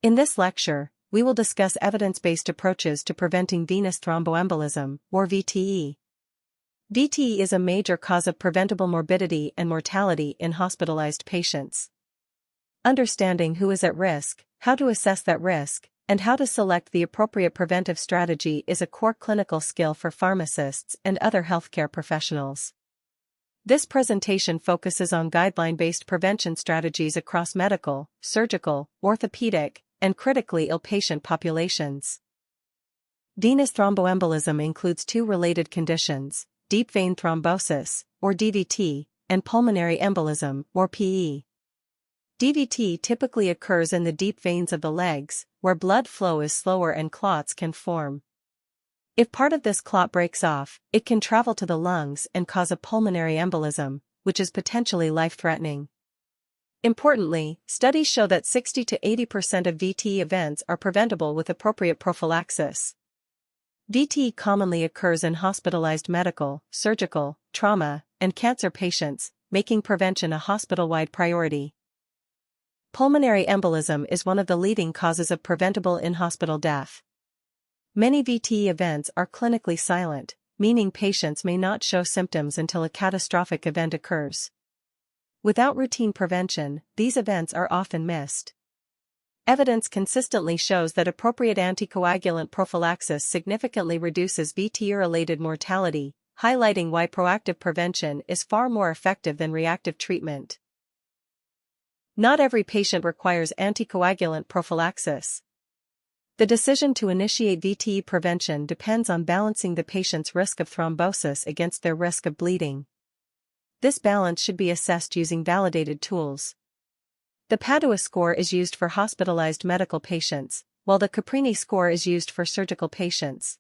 In this lecture, we will discuss evidence-based approaches to preventing venous thromboembolism, or VTE. VTE is a major cause of preventable morbidity and mortality in hospitalized patients. Understanding who is at risk, how to assess that risk, and how to select the appropriate preventive strategy is a core clinical skill for pharmacists and other healthcare professionals. This presentation focuses on guideline-based prevention strategies across medical, surgical, orthopedic, and critically ill patient populations. Venous thromboembolism includes two related conditions: deep vein thrombosis, or DVT, and pulmonary embolism, or PE. DVT typically occurs in the deep veins of the legs, where blood flow is slower and clots can form. If part of this clot breaks off, it can travel to the lungs and cause a pulmonary embolism, which is potentially life-threatening. Importantly, studies show that 60 to 80% of VTE events are preventable with appropriate prophylaxis. VTE commonly occurs in hospitalized medical, surgical, trauma, and cancer patients, making prevention a hospital-wide priority. Pulmonary embolism is one of the leading causes of preventable in-hospital death. Many VTE events are clinically silent, meaning patients may not show symptoms until a catastrophic event occurs. Without routine prevention, these events are often missed. Evidence consistently shows that appropriate anticoagulant prophylaxis significantly reduces VTE-related mortality, highlighting why proactive prevention is far more effective than reactive treatment. Not every patient requires anticoagulant prophylaxis. The decision to initiate VTE prevention depends on balancing the patient's risk of thrombosis against their risk of bleeding. This balance should be assessed using validated tools. The Padua score is used for hospitalized medical patients, while the Caprini score is used for surgical patients.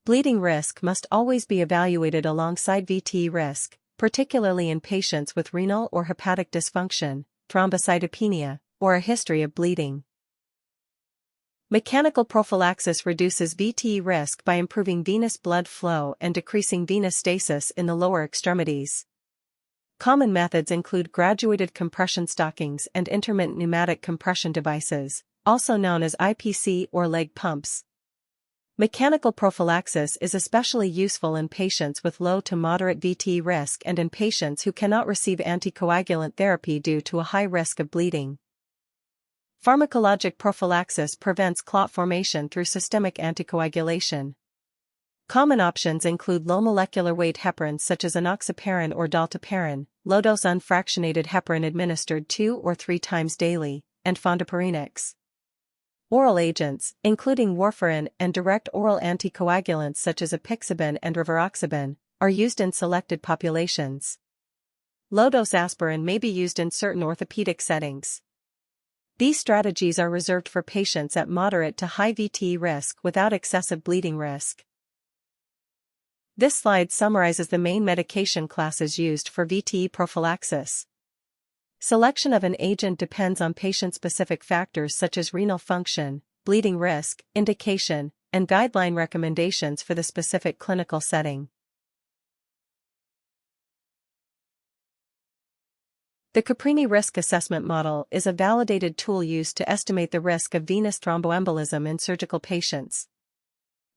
Bleeding risk must always be evaluated alongside VTE risk, particularly in patients with renal or hepatic dysfunction, thrombocytopenia, or a history of bleeding. Mechanical prophylaxis reduces VTE risk by improving venous blood flow and decreasing venous stasis in the lower extremities. Common methods include graduated compression stockings and intermittent pneumatic compression devices, also known as IPC or leg pumps. Mechanical prophylaxis is especially useful in patients with low to moderate VTE risk and in patients who cannot receive anticoagulant therapy due to a high risk of bleeding. Pharmacologic prophylaxis prevents clot formation through systemic anticoagulation. Common options include low molecular weight heparins such as enoxaparin or dalteparin, low-dose unfractionated heparin administered 2 or 3 times daily, and fondaparinux. Oral agents, including warfarin and direct oral anticoagulants such as apixaban and rivaroxaban, are used in selected populations. Low-dose aspirin may be used in certain orthopedic settings. These strategies are reserved for patients at moderate to high VTE risk without excessive bleeding risk. This slide summarizes the main medication classes used for VTE prophylaxis. Selection of an agent depends on patient-specific factors such as renal function, bleeding risk, indication, and guideline recommendations for the specific clinical setting. The Caprini Risk Assessment Model is a validated tool used to estimate the risk of venous thromboembolism in surgical patients.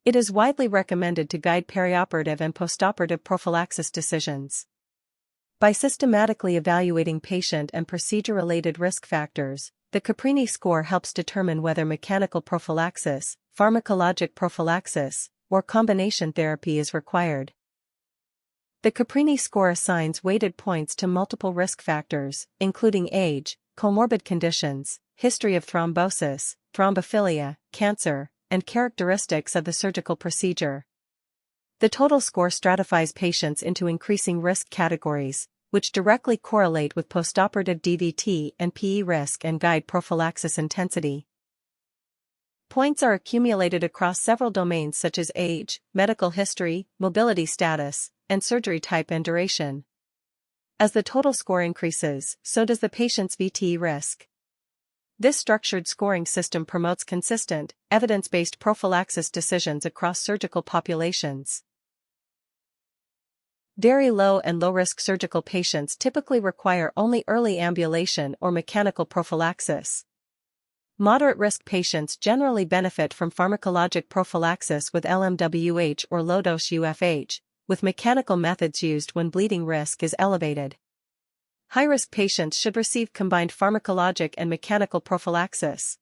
It is widely recommended to guide perioperative and postoperative prophylaxis decisions. By systematically evaluating patient and procedure-related risk factors, the Caprini score helps determine whether mechanical prophylaxis, pharmacologic prophylaxis, or combination therapy is required. The Caprini score assigns weighted points to multiple risk factors, including age, comorbid conditions, history of thrombosis, thrombophilia, cancer, and characteristics of the surgical procedure. The total score stratifies patients into increasing risk categories, which directly correlate with postoperative DVT and PE risk and guide prophylaxis intensity. Points are accumulated across several domains such as age, medical history, mobility status, and surgery type and duration. As the total score increases, so does the patient's VTE risk. This structured scoring system promotes consistent, evidence-based prophylaxis decisions across surgical populations. Very low and low-risk surgical patients typically require only early ambulation or mechanical prophylaxis. Moderate-risk patients generally benefit from pharmacologic prophylaxis with LMWH or low-dose UFH, with mechanical methods used when bleeding risk is elevated. High-risk patients should receive combined pharmacologic and mechanical prophylaxis.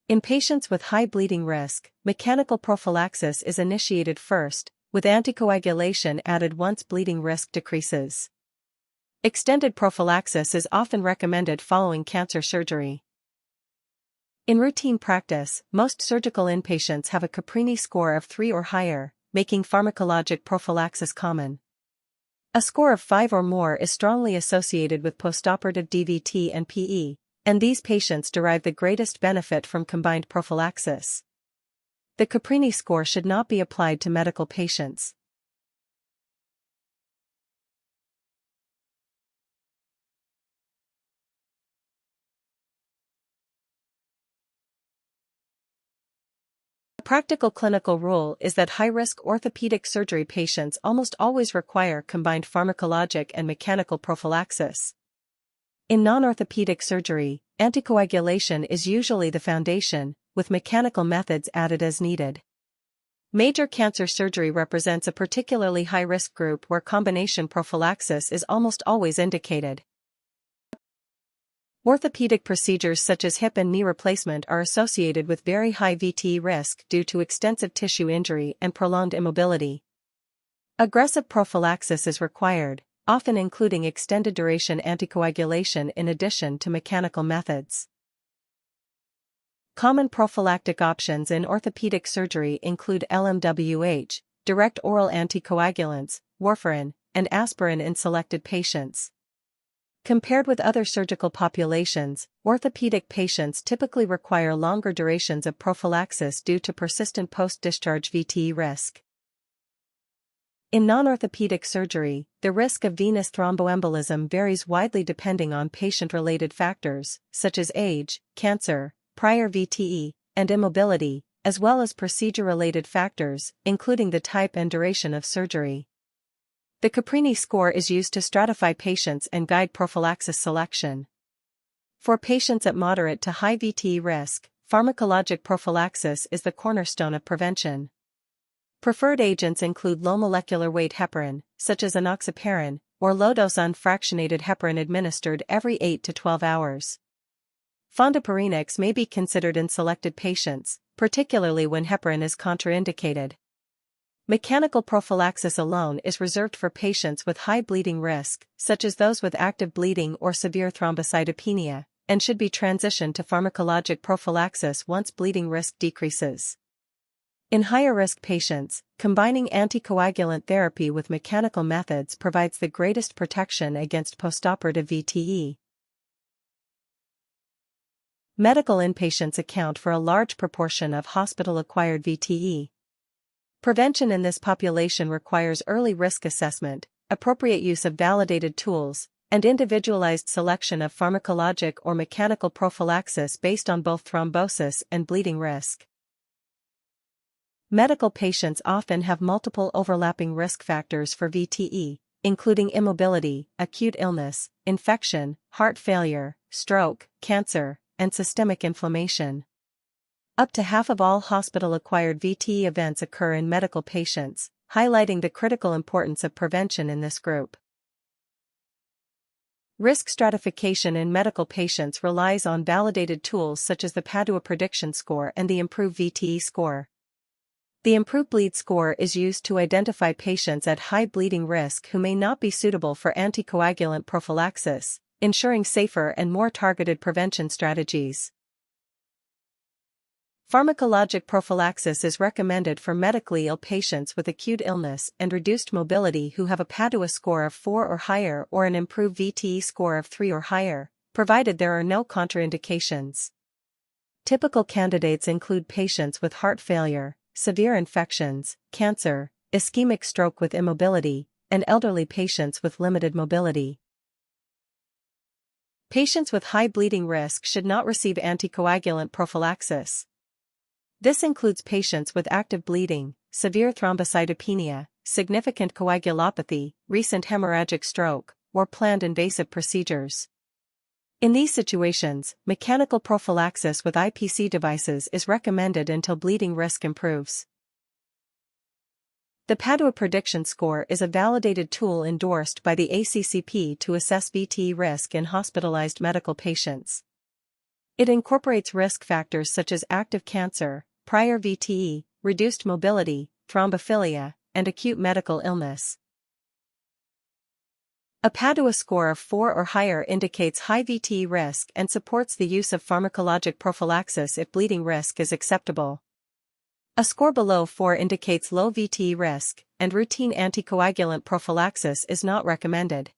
In patients with high bleeding risk, mechanical prophylaxis is initiated first, with anticoagulation added once bleeding risk decreases. Extended prophylaxis is often recommended following cancer surgery. In routine practice, most surgical inpatients have a Caprini score of 3 or higher, making pharmacologic prophylaxis common. A score of 5 or more is strongly associated with postoperative DVT and PE, and these patients derive the greatest benefit from combined prophylaxis. The Caprini score should not be applied to medical patients. A practical clinical rule is that high-risk orthopedic surgery patients almost always require combined pharmacologic and mechanical prophylaxis. In non-orthopedic surgery, anticoagulation is usually the foundation, with mechanical methods added as needed. Major cancer surgery represents a particularly high-risk group where combination prophylaxis is almost always indicated. Orthopedic procedures such as hip and knee replacement are associated with very high VTE risk due to extensive tissue injury and prolonged immobility. Aggressive prophylaxis is required, often including extended duration anticoagulation in addition to mechanical methods. Common prophylactic options in orthopedic surgery include LMWH, direct oral anticoagulants, warfarin, and aspirin in selected patients. Compared with other surgical populations, orthopedic patients typically require longer durations of prophylaxis due to persistent post-discharge VTE risk. In non-orthopedic surgery, the risk of venous thromboembolism varies widely depending on patient-related factors, such as age, cancer, prior VTE, and immobility, as well as procedure-related factors, including the type and duration of surgery. The Caprini score is used to stratify patients and guide prophylaxis selection. For patients at moderate to high VTE risk, pharmacologic prophylaxis is the cornerstone of prevention. Preferred agents include low molecular weight heparin, such as enoxaparin, or low-dose unfractionated heparin administered every 8 to 12 hours. Fondaparinux may be considered in selected patients, particularly when heparin is contraindicated. Mechanical prophylaxis alone is reserved for patients with high bleeding risk, such as those with active bleeding or severe thrombocytopenia, and should be transitioned to pharmacologic prophylaxis once bleeding risk decreases. In higher-risk patients, combining anticoagulant therapy with mechanical methods provides the greatest protection against postoperative VTE. Medical inpatients account for a large proportion of hospital-acquired VTE. Prevention in this population requires early risk assessment, appropriate use of validated tools, and individualized selection of pharmacologic or mechanical prophylaxis based on both thrombosis and bleeding risk. Medical patients often have multiple overlapping risk factors for VTE, including immobility, acute illness, infection, heart failure, stroke, cancer, and systemic inflammation. Up to half of all hospital-acquired VTE events occur in medical patients, highlighting the critical importance of prevention in this group. Risk stratification in medical patients relies on validated tools such as the Padua prediction score and the improved VTE score. The improved bleed score is used to identify patients at high bleeding risk who may not be suitable for anticoagulant prophylaxis, ensuring safer and more targeted prevention strategies. Pharmacologic prophylaxis is recommended for medically ill patients with acute illness and reduced mobility who have a Padua score of 4 or higher or an improved VTE score of 3 or higher, provided there are no contraindications. Typical candidates include patients with heart failure, severe infections, cancer, ischemic stroke with immobility, and elderly patients with limited mobility. Patients with high bleeding risk should not receive anticoagulant prophylaxis. This includes patients with active bleeding, severe thrombocytopenia, significant coagulopathy, recent hemorrhagic stroke, or planned invasive procedures. In these situations, mechanical prophylaxis with IPC devices is recommended until bleeding risk improves. The Padua Prediction Score is a validated tool endorsed by the ACCP to assess VTE risk in hospitalized medical patients. It incorporates risk factors such as active cancer, prior VTE, reduced mobility, thrombophilia, and acute medical illness. A Padua score of 4 or higher indicates high VTE risk and supports the use of pharmacologic prophylaxis if bleeding risk is acceptable. A score below 4 indicates low VTE risk, and routine anticoagulant prophylaxis is not recommended.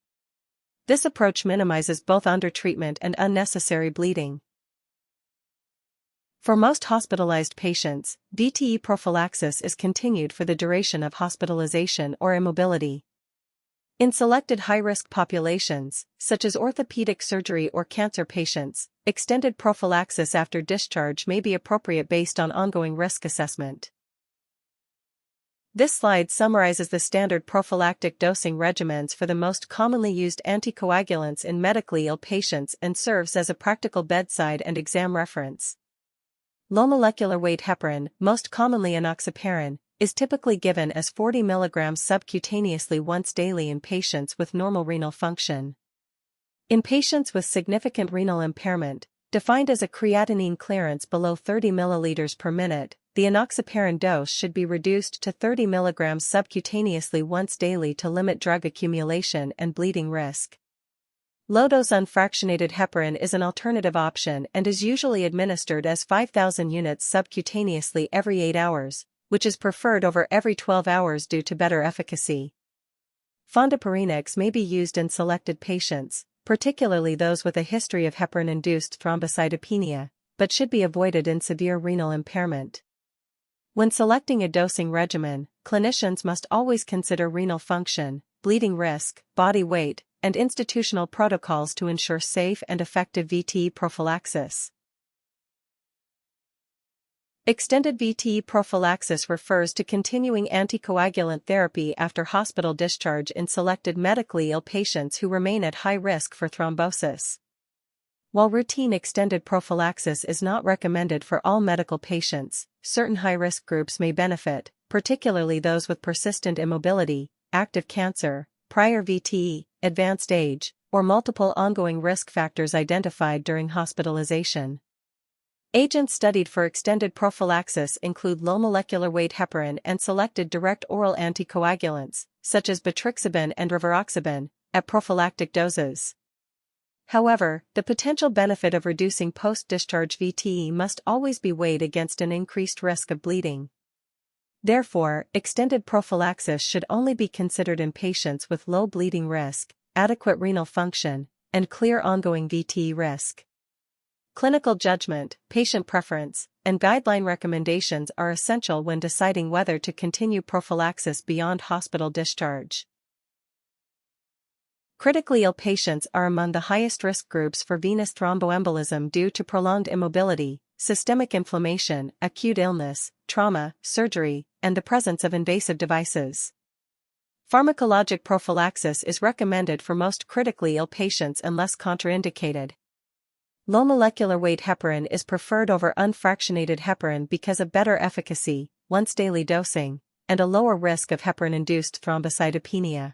This approach minimizes both undertreatment and unnecessary bleeding. For most hospitalized patients, VTE prophylaxis is continued for the duration of hospitalization or immobility. In selected high-risk populations, such as orthopedic surgery or cancer patients, extended prophylaxis after discharge may be appropriate based on ongoing risk assessment. This slide summarizes the standard prophylactic dosing regimens for the most commonly used anticoagulants in medically ill patients and serves as a practical bedside and exam reference. Low molecular weight heparin, most commonly enoxaparin, is typically given as 40 mg subcutaneously once daily in patients with normal renal function. In patients with significant renal impairment, defined as a creatinine clearance below 30 ml per minute, the enoxaparin dose should be reduced to 30 mg subcutaneously once daily to limit drug accumulation and bleeding risk. Low-dose unfractionated heparin is an alternative option and is usually administered as 5,000 units subcutaneously every 8 hours, which is preferred over every 12 hours due to better efficacy. Fondaparinux may be used in selected patients, particularly those with a history of heparin-induced thrombocytopenia, but should be avoided in severe renal impairment. When selecting a dosing regimen, clinicians must always consider renal function, bleeding risk, body weight, and institutional protocols to ensure safe and effective VTE prophylaxis. Extended VTE prophylaxis refers to continuing anticoagulant therapy after hospital discharge in selected medically ill patients who remain at high risk for thrombosis. While routine extended prophylaxis is not recommended for all medical patients, certain high-risk groups may benefit, particularly those with persistent immobility, active cancer, prior VTE, advanced age, or multiple ongoing risk factors identified during hospitalization. Agents studied for extended prophylaxis include low molecular weight heparin and selected direct oral anticoagulants, such as betrixaban and rivaroxaban, at prophylactic doses. However, the potential benefit of reducing post-discharge VTE must always be weighed against an increased risk of bleeding. Therefore, extended prophylaxis should only be considered in patients with low bleeding risk, adequate renal function, and clear ongoing VTE risk. Clinical judgment, patient preference, and guideline recommendations are essential when deciding whether to continue prophylaxis beyond hospital discharge. Critically ill patients are among the highest risk groups for venous thromboembolism due to prolonged immobility, systemic inflammation, acute illness, trauma, surgery, and the presence of invasive devices. Pharmacologic prophylaxis is recommended for most critically ill patients unless contraindicated. Low molecular weight heparin is preferred over unfractionated heparin because of better efficacy, once-daily dosing, and a lower risk of heparin-induced thrombocytopenia.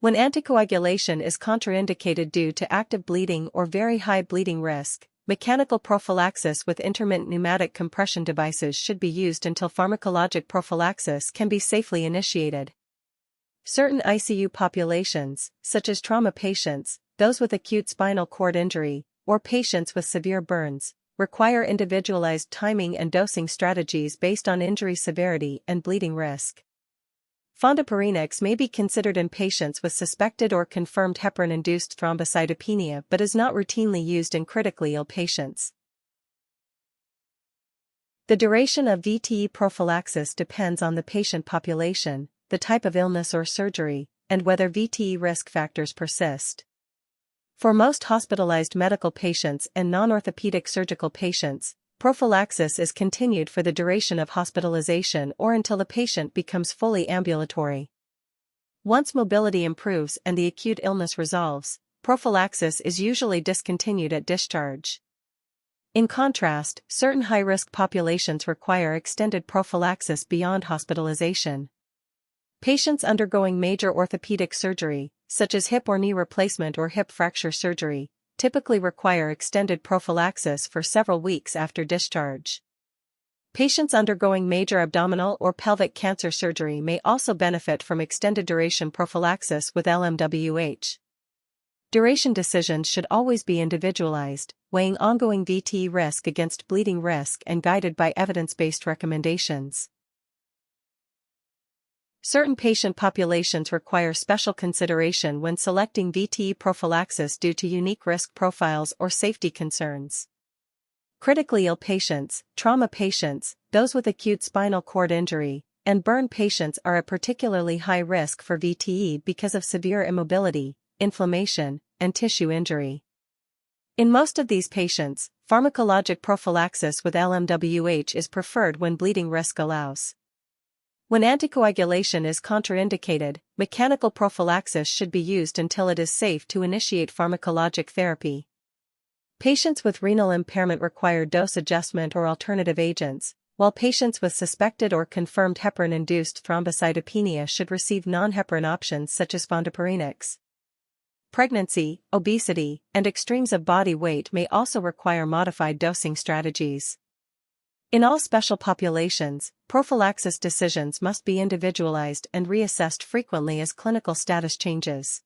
When anticoagulation is contraindicated due to active bleeding or very high bleeding risk, mechanical prophylaxis with intermittent pneumatic compression devices should be used until pharmacologic prophylaxis can be safely initiated. Certain ICU populations, such as trauma patients, those with acute spinal cord injury, or patients with severe burns, require individualized timing and dosing strategies based on injury severity and bleeding risk. Fondaparinux may be considered in patients with suspected or confirmed heparin-induced thrombocytopenia but is not routinely used in critically ill patients. The duration of VTE prophylaxis depends on the patient population, the type of illness or surgery, and whether VTE risk factors persist. For most hospitalized medical patients and non-orthopedic surgical patients, prophylaxis is continued for the duration of hospitalization or until the patient becomes fully ambulatory. Once mobility improves and the acute illness resolves, prophylaxis is usually discontinued at discharge. In contrast, certain high-risk populations require extended prophylaxis beyond hospitalization. Patients undergoing major orthopedic surgery, such as hip or knee replacement or hip fracture surgery, typically require extended prophylaxis for several weeks after discharge. Patients undergoing major abdominal or pelvic cancer surgery may also benefit from extended duration prophylaxis with LMWH. Duration decisions should always be individualized, weighing ongoing VTE risk against bleeding risk and guided by evidence-based recommendations. Certain patient populations require special consideration when selecting VTE prophylaxis due to unique risk profiles or safety concerns. Critically ill patients, trauma patients, those with acute spinal cord injury, and burn patients are at particularly high risk for VTE because of severe immobility, inflammation, and tissue injury. In most of these patients, pharmacologic prophylaxis with LMWH is preferred when bleeding risk allows. When anticoagulation is contraindicated, mechanical prophylaxis should be used until it is safe to initiate pharmacologic therapy. Patients with renal impairment require dose adjustment or alternative agents, while patients with suspected or confirmed heparin-induced thrombocytopenia should receive non-heparin options such as fondaparinux. Pregnancy, obesity, and extremes of body weight may also require modified dosing strategies. In all special populations, prophylaxis decisions must be individualized and reassessed frequently as clinical status changes.